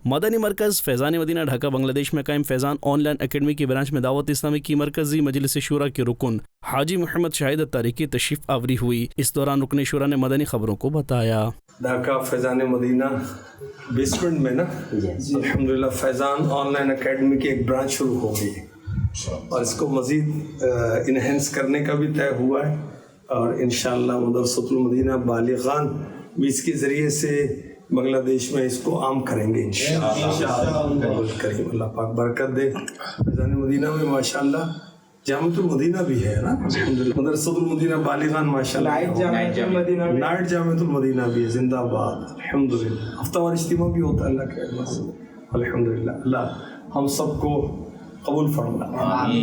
مدنی مرکز فیضان مدینہ ڈھاکہ بنگلہ دیش میں قائم فیضان آن لائن اکیڈمی کی برانچ میں دعوت اسلامی کی مرکزی مجلس شورا کے رکن حاجی محمد شاہد اتاری کی تشریف آوری ہوئی۔ اس دوران رکن شورا نے مدنی خبروں کو بتایا۔ ڈھاکہ فیضان مدینہ بیسمنٹ میں نا الحمدللہ فیضان آن لائن اکیڈمی کی ایک برانچ شروع ہو گئی اور اس کو مزید انہینس کرنے کا بھی طے ہوا ہے، اور انشاءاللہ مدرسۃ المدینہ بالغان بھی اس کے ذریعے سے بنگلہ دیش میں اس کو عام کریں گے انشاءاللہ کریم۔ اللہ پاک برکت دے۔ فیضان مدینہ میں ماشاءاللہ جامعۃ المدینہ بھی ہے نا، مدرسۃ المدینہ بالغان ماشاءاللہ، نائٹ جامعۃ المدینہ بھی ہے، زندہ باد الحمدللہ۔ ہفتہ وار اجتماع بھی ہوتا ہے اللہ کے رحمت سے الحمدللہ۔ اللہ ہم سب کو قبول فرمائے۔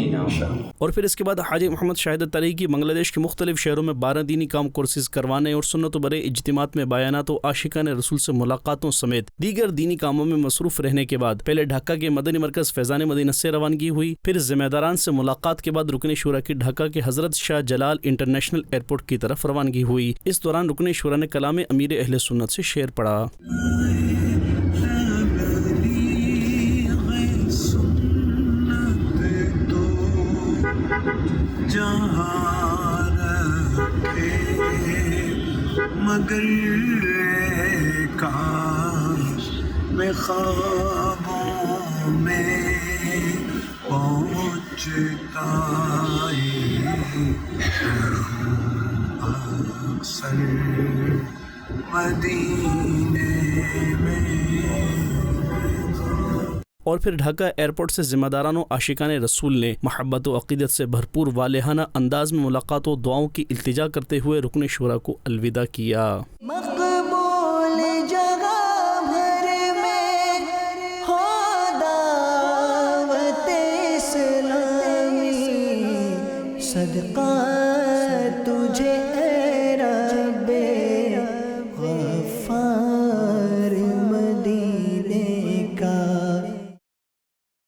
اور پھر اس کے بعد حاجی محمد شاہد اتاری کی بنگلہ دیش کے مختلف شہروں میں 12 دینی کام کورسز کروانے اور سنت و برے اجتماعات میں بیانات و عاشقان رسول سے ملاقاتوں سمیت دیگر دینی کاموں میں مصروف رہنے کے بعد پہلے ڈھاکہ کے مدنی مرکز فیضان مدینہ سے روانگی ہوئی، پھر ذمہ داران سے ملاقات کے بعد رکن شورا کی ڈھاکہ کے حضرت شاہ جلال انٹرنیشنل ایئرپورٹ کی طرف روانگی ہوئی۔ اس دوران رکن شورا نے کلام امیر اہل سنت سے شعر پڑھا۔ جہاں رکھے مگر کاش میں خوابوں میں پہنچتا اکثر مدینے میں۔ اور پھر ڈھاکہ ایئرپورٹ سے ذمہ داران و عاشقان رسول نے محبت و عقیدت سے بھرپور والہانہ انداز میں ملاقات و دعاؤں کی التجا کرتے ہوئے رکن شورا کو الوداع کیا۔ مقبول جگہ بھر میں ہو دعوت اسلامی، صدقہ